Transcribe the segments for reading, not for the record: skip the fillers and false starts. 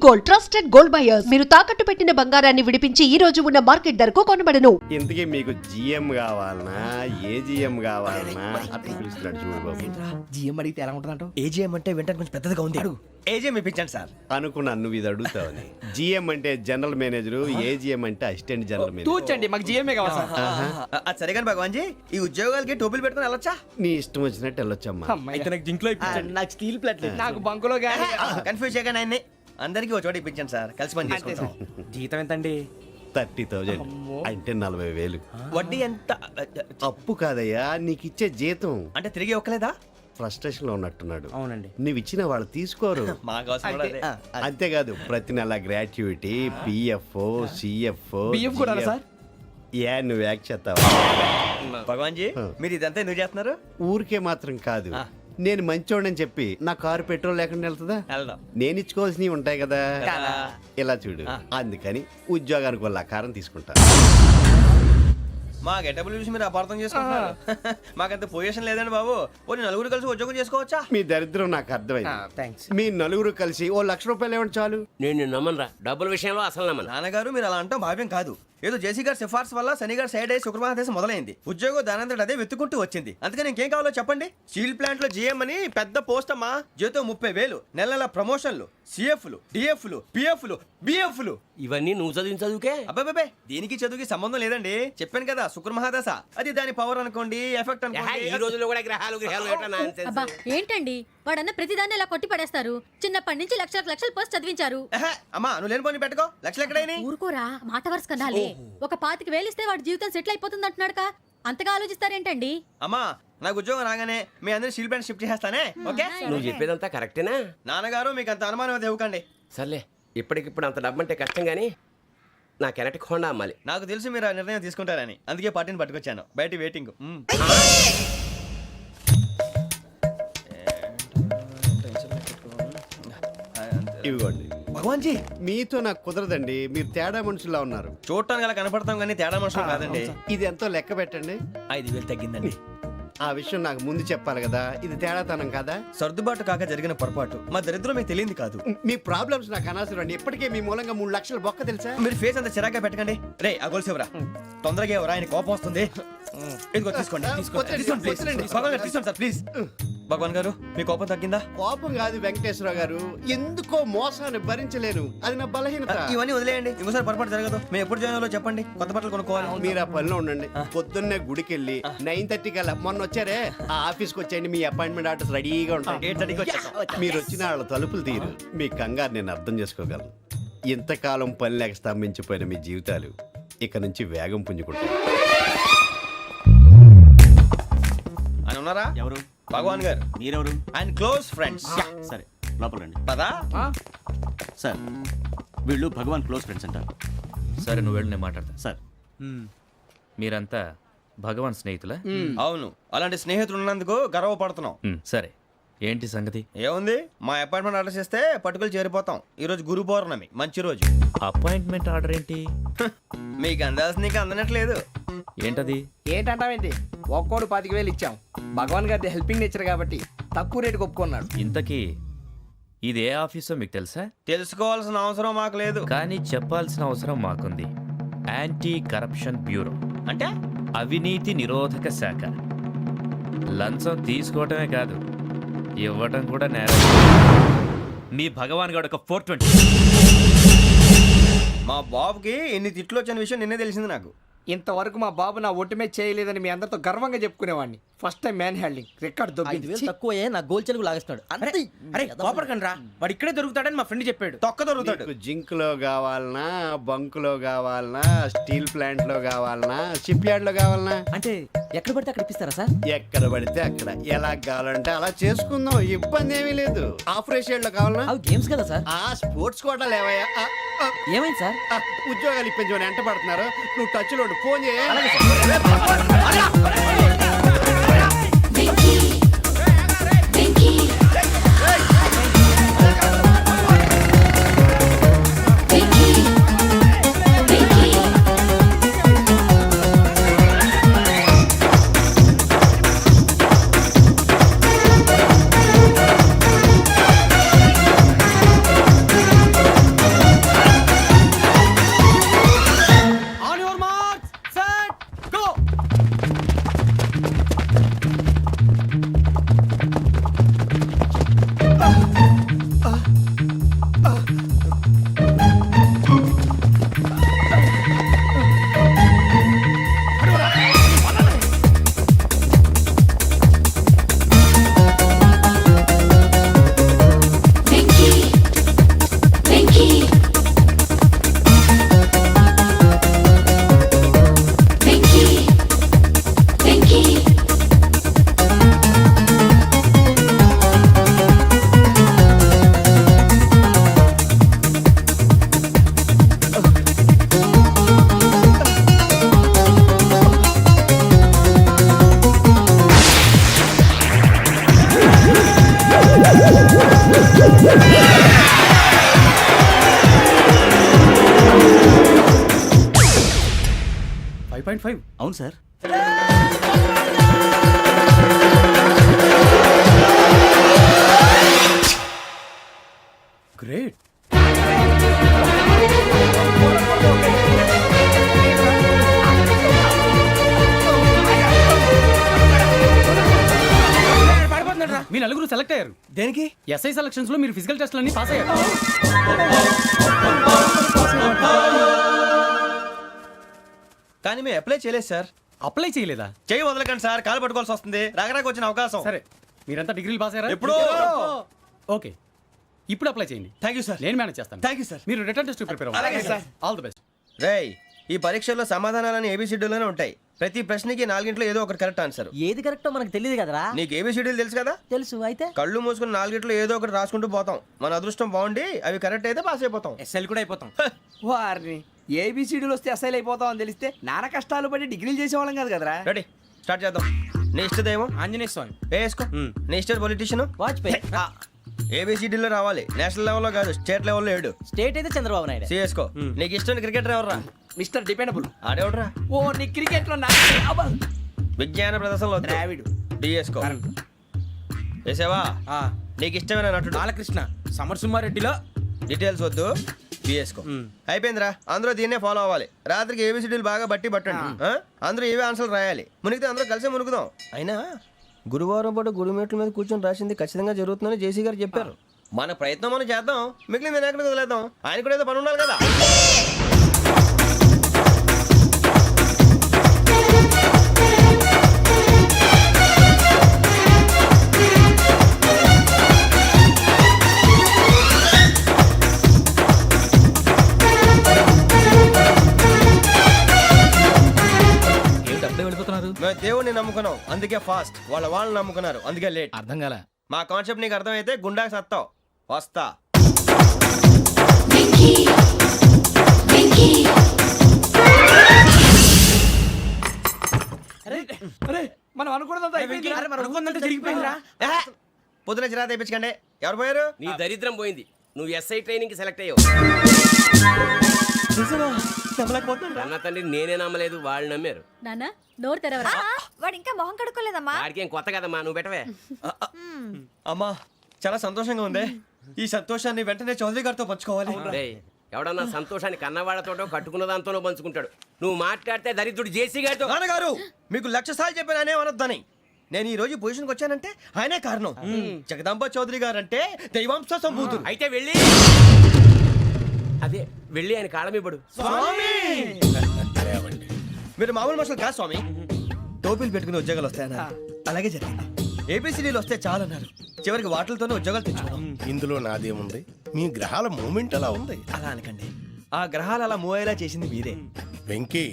Gold, trusted gold buyers. మీరు తాకట్టు పెట్టిన బంగారాన్ని విడిపించి ఈ రోజు ఉన్న మార్కెట్ ధరకు కొనబడను. ఇంతకీ మీకు జిఎం కావాలనా ఏజిఎం కావాలనా అట్లా పిలుస్తున్నాడు చూడు బాబు. జిఎం అడిగితే ఎలా ఉంటుందంట? ఏజీఎం అంటే వెంటనే కొంచెం పెద్దదిగా ఉంది. అడుగు. ఏజీఎం ఇప్పించండి సార్. అనుకున్నాను నువ్వు ఇది అడుగుతావని. జిఎం అంటే జనరల్ మేనేజర్, ఏజిఎం అంటే అసిస్టెంట్ జనరల్ మేనేజర్. తూచండి, మాకు జిఎంఏ కావాలి సార్. అది సరే కానీ భగవాన్ జీ, ఈ ఉద్యోగాలకి టోపీలు పెట్టుకుని వెళ్ళొచ్చా? నీ ఇష్టం వచ్చినట్టు వెళ్ళొచ్చమ్మా. అయితే నాకు జింక్లో ఇప్పించండి. నాకు స్టీల్ ప్లేట్ నాకు బంకులో గానీ. కన్ఫ్యూజ్ చేయగానే ఆయన్ని అందరికీ ఒక చోట ఇప్పించండి సార్, కలిసి పని చేసుకుంటాం. జీతం ఎంతండి? 30,000 అంటే 40,000. వడ్డీ ఎంత? అప్పు కాదయ్యా, నీకు ఇచ్చే జీతం. అంటే తిరిగి ఒక్కలేదా? ఫ్రస్ట్రేషన్ లో ఉన్నట్టున్నాడు. అవునండి. నువ్వు ఇచ్చిన వాళ్ళు తీసుకోరు. మాకు అవసరం కూడా అదే. అంతేకాదు ప్రతి నెల గ్రాట్యుటీ, పిఎఫ్, సిఎఫ్. బియ్యం కూడా సార్? ఏ నువ్వు యాక్ చేస్తావా? భగవాన్ జీ, మీరు ఇదంతా ఎందుకు చేస్తున్నారు? ఊరికే మాత్రం కాదు, నేను మంచోడని చెప్పి నా కారు పెట్రోల్ లేకుండా వెళ్తుందా? వెళ్దాం. నేను ఇచ్చుకోవాల్సినవి ఉంటాయి కదా. కదా. ఇలా చూడు, అందుకని ఉద్యోగానికి వాళ్ళ ఆకారం తీసుకుంటా. మా గెటబుల్ చూసి మీరు అపార్థం చేసుకుంటున్నారు. మాకంత పొజిషన్ లేదండి బాబు. పోనీ నలుగురు కలిసి ఉద్యోగం చేసుకోవచ్చా? మీ దరిద్రం నాకు అర్థమైంది. థ్యాంక్స్. మీ నలుగురు కలిసి ఓ ₹1,00,000 ఇవ్వండి చాలు. నేను నమ్మనరా, డబ్బుల విషయంలో అసలు నమ్మను. నాన్నగారు మీరు అలా అంటాం భావ్యం కాదు. ఏదో జేసీ గారి సిఫార్సు వల్ల శని గారు సైడ్ అయ్యి శుక్రమహాదేశం మొదలైంది. ఉద్యోగం దానంతటి అదే వెతుకుంటూ వచ్చింది. అందుకని ఇంకేం కావాలో చెప్పండి. స్టీల్ ప్లాంట్ లో జీఎం అని పెద్ద పోస్ట్ అమ్మా. జీతం 30,000, నెల నెల ప్రమోషన్లు, సిఎఫ్లు, డిఎఫ్లు, పిఎఫ్లు, బిఎఫ్లు. ఇవన్నీ నువ్వు చదివిన చదువుకే. అబ్బాబే, దీనికి చదువుకి సంబంధం లేదండి. చెప్పాను కదా, శుక్రమహాదశ. అది దాని పవర్ అనుకోండి, ఎఫెక్ట్ ఈ అనుకోండి. రోజుల్లో కూడా గ్రహాలు ఏటా nonsense? అబ్బా ఏంటండి వాడన్న ప్రతిదాన్ని ఇలా కొట్టి పడేస్తారు. చిన్నప్పటి నుంచి లక్షల పోస్ట్ చదివించారు. అమ్మా నువ్వు లేని పోనీ పెట్టుకో. లక్షలు ఎక్కడైనా ఊరుకోరా, మాట వరుస కదాలే. ఒక 25,000 ఇస్తే వాడి జీవితం సెటిల్ అయిపోతుంది అంటున్నాడుగా. అంతగా ఆలోచిస్తారేంటండి? అమ్మా నాకు ఉద్యోగం రాగానే మీ అందరి స్టీల్ ప్లాంట్ షిఫ్ట్ చేస్తానే. ఓకే? నువ్వు చెప్పేదంతా కరెక్టేనా? నాన్నగారు మీకు అంత అనుమానం అయితే ఇవ్వకండి. సర్లే, ఇప్పటికిప్పుడు అంత డబ్బు అంటే కష్టం కానీ నా కెనటిక్ హోండా అమ్మాలి. నాకు తెలుసు మీరు ఆ నిర్ణయం తీసుకుంటారని, అందుకే పార్టీని పట్టుకొచ్చాను. బయట వెయిటింగ్. ఇవ్వండి. భగవాన్ జీ, మీతో నాకు కుదరదండి, మీరు తేడా మనుషుల్లా ఉన్నారు. చూడటానికి అలా కనపడతాం కానీ తేడా మనుషులు కాదండి. ఇది ఎంతో లెక్క పెట్టండి. 5,000 తగ్గిందండి. ఆ విషయం నాకు ముందు చెప్పాలి కదా, ఇది తేడాతనం కదా. సర్దుబాటు కాక జరిగిన పొరపాటు. మా దరిద్రం మీకు తెలియదు కాదు. మీ ప్రాబ్లమ్స్ నాకు అనవసరం అండి. ఇప్పటికే మీ మూలంగా 3,00,000 బొక్క తెలుసా. మీరు ఫేస్ అంత చిరాగ్గా పెట్టకండి. రే ఆ గొలుసు ఎవరా? తొందరగా ఎవరా? ఆయన కోపం వస్తుంది. ఇదిగో తీసుకోండి. తీసుకోండి ప్లీజ్. భగవాన్ గారు తీసుకోండి సార్ ప్లీజ్. భగవాన్ గారు మీ కోపం తగ్గిందా? కోపం కాదు వెంకటేశ్వర గారు, ఎందుకో మోసాన్ని భరించలేను, అది నా బలహీనత. ఇవన్నీ వదిలేయండి, ఇంకోసారి పొరపాటు జరగదు. మేము ఎప్పుడు జాయిన్ అవ్వాలో చెప్పండి, కొత్త బట్టలు కొనుక్కోవాలి. మీరు ఆ పనిలో ఉండండి. పొద్దున్నే గుడికి వెళ్ళి 9:30 కల్లా, మొన్న వచ్చారే ఆ ఆఫీస్కి వచ్చేయండి. మీ అపాయింట్మెంట్ ఆర్డర్స్ రెడీగా ఉంటాయి. 8:30కి వచ్చేస్తాం. మీరు వచ్చిన వాళ్ళ తలుపులు తీరు. మీ కంగారు నేను అర్థం చేసుకోగలను. ఇంతకాలం పని లేక స్తంభించిపోయిన మీ జీవితాలు ఇక నుంచి వేగం పుంజుకుంటాయి. ఆయన ఉన్నారా? ఎవరు? భగవాన్ గారు. మీరెవరు? ఆయన క్లోజ్ ఫ్రెండ్స్. సరే లోపల రండి. పదా సార్ వీళ్ళు భగవాన్ క్లోజ్ ఫ్రెండ్స్ అంటారు. సరే నువ్వు వెళ్ళి నేను మాట్లాడతా. సార్ మీరంతా భగవాన్ స్నేహితులా? అవును, అలాంటి స్నేహితులు ఉన్నందుకు గర్వపడుతున్నాం. సరే ఏంటి సంగతి? ఏముంది, మా అపాయింట్మెంట్ ఆర్డర్ చేస్తే పట్టుకులు చేరిపోతాం. ఈ రోజు గురు పౌర్ణమి, మంచి రోజు. అపాయింట్మెంట్ ఆర్డర్ ఏంటి? మీకు అందాల్సిన నీకు అందనట్లేదు. ఏంటది? ఏంటంటావేంటి? ఒక్కోడు 25,000 ఇచ్చాం. భగవాన్ గారి హెల్పింగ్ నేచర్ కాబట్టి తక్కువ రేటుకి ఒప్పుకున్నాడు. ఇంతకీ ఇది ఏ ఆఫీసో మీకు తెలుసా? తెలుసుకోవాల్సిన అవసరం మాకు లేదు, కానీ చెప్పాల్సిన అవసరం మాకుంది. యాంటీ కరప్షన్ బ్యూరో అంటే అవినీతి నిరోధక శాఖ. లంచం తీసుకోవటమే కాదు, ఇవ్వటం కూడా నేరం. మీ భగవాన్ గారు ఒక 420. మా బాబుకి ఎన్ని తిట్లు వచ్చిన విషయం నిన్నే తెలిసింది నాకు. ఇంతవరకు మా బాబు నా ఒట్టుమే చేయలేదని మీ అందరితో గర్వంగా చెప్పుకునేవాడిని. First time man handling record దొబ్బింది. తక్కువే నా గోల్ చెలుగు లాగేస్తున్నాడు. అరే కోపడకండి రా, వాడు ఇక్కడే దొరుకుతాడని మా ఫ్రెండ్ చెప్పాడు. తొక్క దొరుకుతాడు. మీకు జింక్ లో కావాలనా, బంక్ లో కావాలనా, స్టీల్ ప్లాంట్ లో కావాలనా, షిప్ యార్డ్ లో కావాలనా? అంటే ఎక్కడ పడితే అక్కడ ఇప్పిస్తారా సార్? ఎక్కడ పడితే అక్కడ, ఎలా కావాలంటే అలా చేసుకుందాం, ఇబ్బంది ఏమీ లేదు. ఆపరేషన్ లో కావాలనా? అవి గేమ్స్ కదా సార్. ఆ స్పోర్ట్స్ కోటా లేవయ్యా. ఏమైంది సార్? ఉద్యోగాలు ఇప్పించమని ఎంట పడుతున్నారు. నువ్వు టచ్ లో ఫోన్ చేయ. అవును సార్. గ్రేట్. మీ నలుగురు సెలెక్ట్ అయ్యారు. దేనికి? ఎస్ఐ సెలక్షన్స్ లో మీరు ఫిజికల్ టెస్ట్ అన్ని పాస్ అయ్యారు. కానీ మేము అప్లై చేయలేదు సార్. అప్లై చేయలేదా? చేయి వదలకండి సార్, కాలు పట్టుకోవాల్సి వస్తుంది. రాగరాకు వచ్చిన అవకాశం. సరే, మీరంతా డిగ్రీలు పాస్ అయ్యారా? ఎప్పుడో. ఓకే, ఇప్పుడు అప్లై చేయండి. Thank you sir. నేను మేనేజ్ చేస్తాను. Thank you sir. మీరు రిటర్న్ టెస్ట్ ప్రిపేర్ అలాగే సార్. All the best. రేయ్, ఈ పరీక్షల్లో సమాధానాలని ఏబిసిడ్యూల్లోనే ఉంటాయి. ప్రతి ప్రశ్నకి 4 ఏదో ఒకటి కరెక్ట్ ఆన్సర్. ఏది కరెక్టో మనకు తెలియదు కదరా. నీకు ఏబిసిడ్యూల్ తెలుసు కదా? తెలుసు. అయితే కళ్ళు మూసుకుని 4 ఏదో ఒకటి రాసుకుంటూ పోతాం. మన అదృష్టం బాగుండి అవి కరెక్ట్ అయితే పాస్ అయిపోతాం. ఎస్ఎల్ కూడా అయిపోతాం. వారిని ఏబిసిడీలు వస్తే అసైల్ అయిపోతాం అని తెలిస్తే నాన్న కష్టాలు పడి డిగ్రీలు చేసేవాళ్ళం కాదు కదరా. రెడీ, స్టార్ట్ చేద్దాం. నీ ఇష్టదేమో ఆంజనేయ స్వామి. వేసుకో. నీ ఇష్ట పొలిటీషియన్ వాజ్పేయి. ఏబిసిడీలో రావాలి. నేషనల్ లెవెల్లో కాదు, స్టేట్ లెవెల్లో 7. స్టేట్ అయితే చంద్రబాబు నాయుడు. సిఎస్కో. నీకు ఇష్టం క్రికెటర్ ఎవర్రా? Mister dependable. ఆడేవడరా? ఓ, నీ క్రికెట్ లో విజ్ఞాన ప్రదర్శనలో ద్రావిడు. డిఎస్కో. వేసావా? నీకు ఇష్టమైన నటుడు? బాలకృష్ణ. సమర్ సుమారెడ్డిలో డీటెయిల్స్ వద్దు, బిఎస్కో. అయిపోయిందిరా. అందరూ దీన్నే ఫాలో అవ్వాలి. రాత్రికి ఏబిసిడీలు బాగా బట్టి పట్టండి. అందరూ ఏవే ఆన్సర్లు రాయాలి. మునిగితే అందరూ కలిసి మునుగుదాం. అయినా గురువారం పాటు గురుమేట్ల మీద కూర్చొని రాసింది ఖచ్చితంగా జరుగుతుందని జేసీ గారు చెప్పారు. మన ప్రయత్నం మనం చేద్దాం, మిగిలింది నేను ఎక్కడికి వదిలేద్దాం. ఆయన కూడా ఏదో పని ఉండాలి కదా. మేము దేవుడిని నమ్ముకున్నాం, అందుకే ఫాస్ట్. వాళ్ళు నమ్ముకున్నారు, అందుకే లేట్. అర్థం కాల. మా కాన్సెప్ట్ నీకు అర్థమైతే గుండాకి సత్తావు. వస్తా. మనం అనుకున్నదంతా జరిగిపోయిందిరా. పొద్దున చిరా తెప్పించకండి. ఎవరు పోయారు? నీ దరిద్రం పోయింది. నువ్వు ఎస్ఐ ట్రైనింగ్ కి సెలెక్ట్ అయ్యావు. అన్న తండ్రి నేనే నమ్మలేదు, వాళ్ళు నమ్మారు. నాన్న నోరు తెరవరా. వాడు ఇంకా మొహం కడుక్కోలేదమ్మా. వాడికి ఏం కొత్త కదమ్మా, నువ్వు పెట్టవే. అమ్మా, చాలా సంతోషంగా ఉంది. ఈ సంతోషాన్ని వెంటనే చౌదరి గారితో పంచుకోవాలి. డేయ్, ఎవడన్నా సంతోషాన్ని కన్నవాళ్లతోటో కట్టుకున్న దాంతోనో పంచుకుంటాడు. నువ్వు మాట్లాడితే దరిద్రుడు జేసీ గారితో. నాన్నగారు, మీకు 1,00,000 సార్లు చెప్పానే అనొద్దని. నేను ఈ రోజు పొజిషన్కి వచ్చానంటే ఆయనే కారణం. జగదాంబ చౌదరి గారు అంటే దైవాంశ సంభూతుడు. అయితే వెళ్ళి అదే వెళ్ళి ఆయన కాళ్ళమివ్వడు. మీరు మామూలు మనుషులు కాదు స్వామి. టోపీలు పెట్టుకుని ఉద్యోగాలు వస్తాయన్నారు, అలాగే జరిగింది. ఏబిసిడీలు వస్తే చాలన్నారు, చివరికి వాటిలతోనే ఉద్యోగాలు తెచ్చుకున్నాం. ఇందులో నాదేముంది? మీ గ్రహాల మూమెంట్ అలా ఉంది. అలా అనకండి, ఆ గ్రహాలు అలా మూవ్ అయ్యేలా చేసింది మీరే. వెంకీ,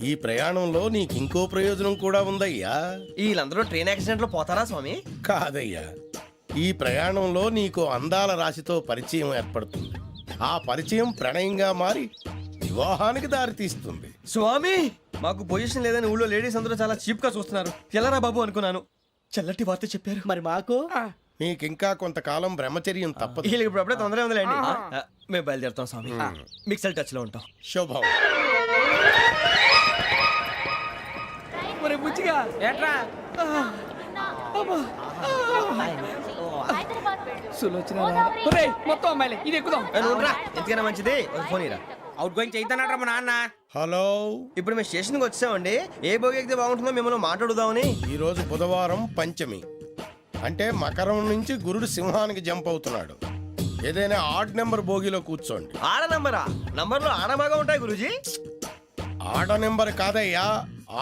ఈ ప్రయాణంలో నీకు ఇంకో ప్రయోజనం కూడా ఉందయ్యా. వీళ్ళందరూ ట్రైన్ యాక్సిడెంట్ లో పోతారా స్వామి? కాదయ్యా, ఈ ప్రయాణంలో నీకు అందాల రాశితో పరిచయం ఏర్పడుతుంది. ఆ పరిచయం ప్రణయంగా మారి వివాహానికి దారితీస్తుంది. స్వామి, మాకు పొజిషన్ లేదని ఊళ్ళో లేడీస్ అందరూ చాలా చీప్ గా చూస్తున్నారు. ఎలారా బాబు అనుకున్నాను. చల్లటి వార్త చెప్పారు. మరి మాకు నీకింకా కొంతకాలం బ్రహ్మచర్యం తప్పదు. వీళ్ళకి ఇప్పుడు అప్పుడే తొందరగా ఉందిలేండి. మేము బయలుదేరుతాం స్వామి. మిక్సెల్ టచ్ లో ఉంటాం. శుభం. మొత్తం అమ్మాయిలే, ఇది ఎక్కుదాం. ఎందుకైనా మంచిది ఒక ఫోన్ ఇరా. అవుట్ గోయింగ్ చేద్దానట్రా మా నాన్న. హలో, ఇప్పుడు మేము స్టేషన్కి వచ్చామండి. ఏ బోగి ఎక్కితే బాగుంటుందో మిమ్మల్ని మాట్లాడుదామని. ఈరోజు బుధవారం పంచమి, అంటే మకరం నుంచి గురుడు సింహానికి జంప్ అవుతున్నాడు. ఏదైనా ఆడ్ నెంబర్ బోగిలో కూర్చోండి. ఆడ నంబరా? నంబర్లో ఆడబాగా ఉంటాయి గురూజీ. ఆడ నెంబర్ కాదయ్యా,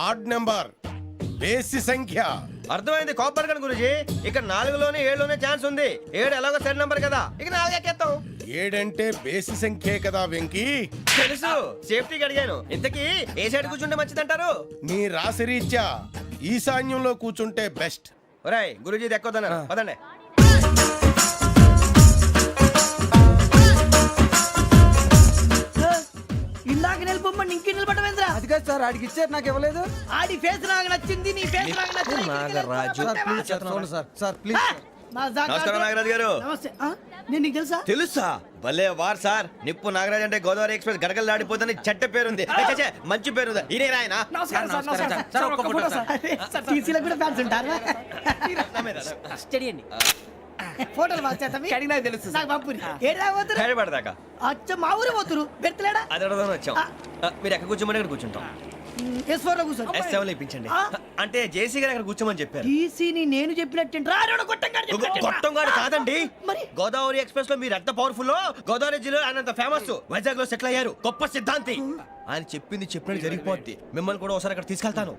ఆడ్ నెంబర్, బేసి సంఖ్య. అర్థమైంది, కాపర్ కానీ గురూజీ. ఇక్కడ 4లోనే 7లోనే ఛాన్స్ ఉంది. 7 ఎలాగో సెడ్ నంబర్ కదా, ఇక 4 ఎక్కేస్తాం. 7 అంటే బేసి సంఖ్యే కదా వెంకీ. తెలుసు, సేఫ్టీకి అడిగాను. ఇంతకీ ఏ సైడ్ కూర్చుంటే మంచిదంటారు? నీ రాశి రీత్యా ఈశాన్యంలో కూర్చుంటే బెస్ట్. ఒరేయ్ గురూజీ దెక్కొద్దన్నారు, పదండి. ఇందాక నిలబొమ్మని ఇంకే నిలబడమేంద్రా? అది కాదు సార్, ఆడికి ఇచ్చారు, నాకు ఇవ్వలేదు. ఆడి ఫేస్ నాకు నచ్చింది, నీ ఫేస్ నాకు నచ్చింది. నాగరాజు. Sir please. నమస్కారం నాగరాజు గారు. నమస్తే. నేను నీకు తెలుసా? తెలుసా? భలే వార్ సార్. నిప్పు నాగరాజ్ అంటే గోదావరి ఎక్స్ప్రెస్ గడగలు దాడిపోతుంది చెట్ట పేరుంది. ఛే, మంచి పేరుంది. ఈయన ఆయన నమస్కారం సార్, నమస్కారం సార్. ఒక్క ఫోటో సార్. సార్ టీసీలో కూడా ఫ్యాన్స్ ఉంటారా? స్టడీ అండి. ఫోటోలు మార్చేస్తాం. అడిగి నాకు తెలుసు నాకు పంపుని. ఏడా పోతురు? హైదరాబాద్ అచ్చ మా ఊరు పోతురు. పెడతలేడా? అది అడగదామని వచ్చాం. మీరు ఎక్కడ కూర్చోమని అక్కడ కూర్చుంటాం. S4 లో కూర్చో. S7 ఇప్పించండి. అంటే జేసీ గారు అక్కడ కూర్చోమని చెప్పారు. టీసీని నేను చెప్పినట్టు గొట్టంగాడు కాదండి, మరి గోదావరి ఎక్స్ప్రెస్ లో మీరు ఎంత పవర్ఫుల్, గోదావరి జిల్లా ఆయన ఫేమస్, వైజాగ్ లో సెటిల్ అయ్యారు, గొప్ప సిద్ధాంతి. ఆయన చెప్పింది చెప్పినట్టు జరిగిపోద్ది. మిమ్మల్ని కూడా ఒకసారి అక్కడ తీసుకెళ్తాను.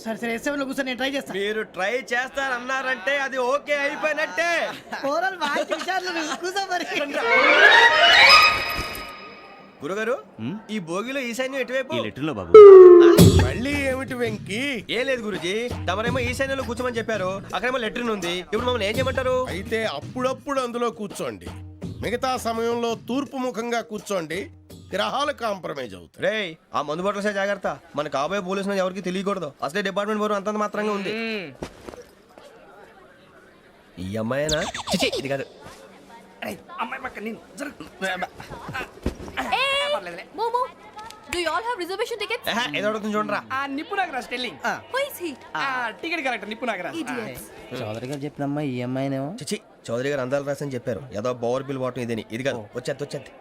సరే సరే S7 లో కూర్చో, నేను ట్రై చేస్తాను. మీరు ట్రై చేస్తారన్నారంటే అది ఓకే అయిపోయినట్టే. ఓవరాల్ వాయిస్ విషయాలు కూర్చో మరి. గురుగారు, ఈ భోగిలో ఈశాన్యం ఎటువైపు? ఈ లెటర్లో బాబు. మళ్ళీ ఏమిటి వెంకీ? ఏం లేదు గురుజీ, తమరేమో ఈశాన్యంలో కూర్చోమని చెప్పారు, అక్కడేమో లెటర్ ఉంది. ఇప్పుడు మమ్మల్ని ఏం చేయమంటారు? అయితే అప్పుడప్పుడు అందులో కూర్చోండి, మిగతా సమయంలో తూర్పు ముఖంగా కూర్చోండి. గ్రహాలు కాంప్రమైజ్ అవుతాయి. రేయ్, ఆ మందు బట్టలసే జాగ్రత్త. మన కాబోయే పోలీసులు ఎవరికి తెలియకూడదు. అసలే డిపార్ట్మెంట్ బోరు అంతంత మాత్రంగా ఉంది. ఈ అమ్మాయినా? చిచి, ఇది కాదు. అమ్మాయి పక్క నేను Momo, do you all have reservation tickets? ఏదో అడుగుతుంది చూడరా. ఆ నిప్పు Nagaraj telling. Who is he? Ticket correct, నిప్పు నాగరాజ్. Idiots. చౌదరి గారు చెప్పినమ్మా ఈ అమ్మాయినేమో. చిచి, చౌదరి గారు అందాలు రాసని చెప్పారు. ఏదో బోర్ బిల్ వాటం ఇదని. ఇది కాదు, వచ్చేది.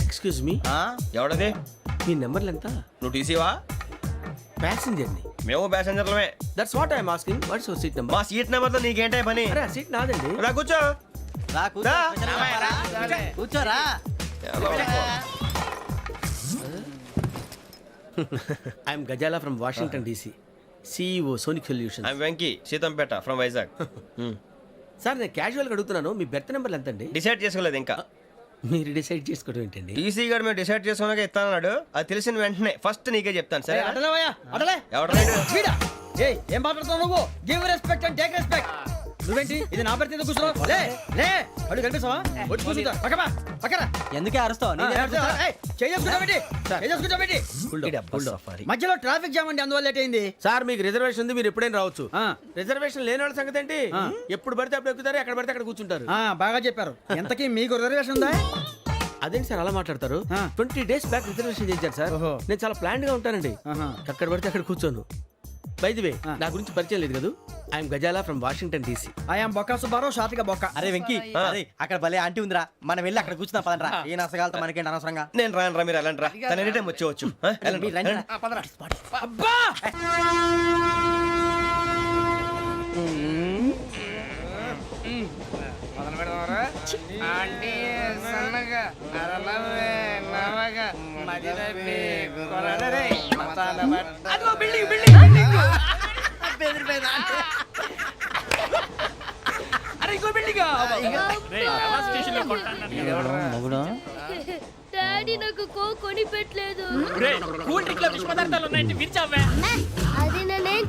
Excuse me, ఎవడది? మీ నెంబర్లు ఎంత? నువ్వు టీసీవా? ప్యాసింజర్ ని. మేము ప్యాసెంజర్లమే. That's what I'm asking. What's your seat number? మా సీట్ నెంబర్తో నీకేంటే పని? అరే ఆ సీట్ నాదండి. రా కూర్చో. రా. కూర్చోరా. I'm Gazala from Washington DC, CEO Sonic Solution. I'm Venky, Seethampeta from Vizag. Sir నేను క్యాజువల్గా అడుగుతున్నాను, మీ బెర్త్ నెంబర్లు ఎంత అండి? డిసైడ్ చేసుకోలేదు ఇంకా. మీరు డిసైడ్ చేసుకోవడం ఏంటండి? టీసీ గారు మేము డిసైడ్ చేసుకున్నాక ఇస్తానన్నాడు. అది తెలిసిన వెంటనే ఫస్ట్ నీకే చెప్తాను. సరే అడలవయ్యా, అడలే. ఎవరు? ఏం మాట్లాడుతున్నావు నువ్వు? Give respect and take respect. నువ్వేంటి ఇది నా పరిస్థితి కూర్చున్నావు? లే లే, అడుగు కనిపిస్తావా? వచ్చి కూర్చుంటా. పక్కరా. ఎందుకే అరుస్తావు? మధ్యలో ట్రాఫిక్ జామ్ అండి, అందువల్ల లేట్ అయింది. సార్ మీకు రిజర్వేషన్ ఉంది, మీరు ఎప్పుడైనా రావచ్చు. రిజర్వేషన్ లేని వాళ్ళ సంగతి ఏంటి? ఎప్పుడు పడితే అప్పుడు ఎక్కుతారు, ఎక్కడ పడితే అక్కడ కూర్చుంటారు. బాగా చెప్పారు. ఎంతకీ మీకు రిజర్వేషన్ ఉందా? అదేంటి సార్ అలా మాట్లాడతారు? 20 days బ్యాక్ రిజర్వేషన్ చేశారు సార్. నేను చాలా ప్లాన్డ్ గా ఉంటానండి. అక్కడ పడితే అక్కడ కూర్చోను. బై ది వే, నా గురించి పరిచయం లేదు కదా. I'm Gazala from Washington DC. I'm Bokka Subbarao, షాతిక బొక్క. అరే వెంకీ, అక్కడ భలే ఆంటీ ఉందిరా, మనం వెళ్ళి అక్కడ కూర్చున్నా పదరా. ఏ నసగాలతో మనకేంటి అనవసరంగా. నేను రాను రా, మీరు వెళ్ళండి రా. తన ఎనీ టైం వచ్చేవచ్చు. అబ్బా మొదలు పెడదామరా? ఆంటీ సన్నగా నరనవ్వే నవగా మదిరపి కొరడరే మతాల బట్ట. అదిగో బిల్డింగ్ బిల్డింగ్ బిల్డింగ్. అరే ఇంకో బిల్డింగ్. డాడీ నాకు కోక్ కొని పెట్టలేదు. కూల్ డ్రింక్ లో విష పదార్థాలు ఉన్నాయంటే విరిచావే. అది నేనేం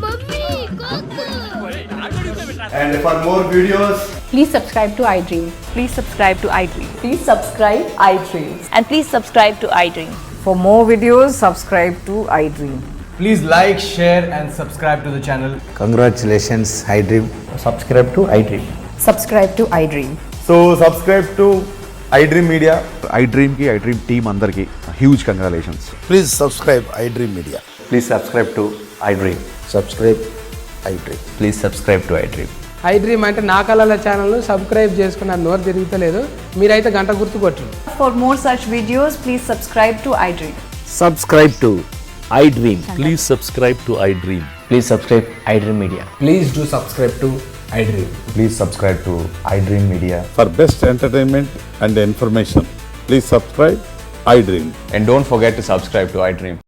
mummy coke. And for more videos, Please subscribe to iDream. Please subscribe to iDream. Please subscribe iDream. And please subscribe to iDream. For more videos, subscribe to iDream. Please like, share and subscribe to the channel. congratulations, iDream. Subscribe to iDream. Subscribe to iDream. So subscribe to iDream Media. iDream ki iDream team andarki huge congratulations. Please subscribe iDream Media. Please subscribe to iDream. Subscribe iDream. Please subscribe to iDream. iDream అంటే నా కళల channel subscribe చేసుకున్న నోరు తిరుగుతలేదు. మీరైతే గంట గుర్తు కొట్టండి. For more such videos, please subscribe to iDream. Subscribe to iDream. Please subscribe to iDream. Please subscribe iDream Media. Please do subscribe to iDream. Please subscribe to iDream Media. For best entertainment and information, please subscribe iDream. And don't forget to subscribe to iDream.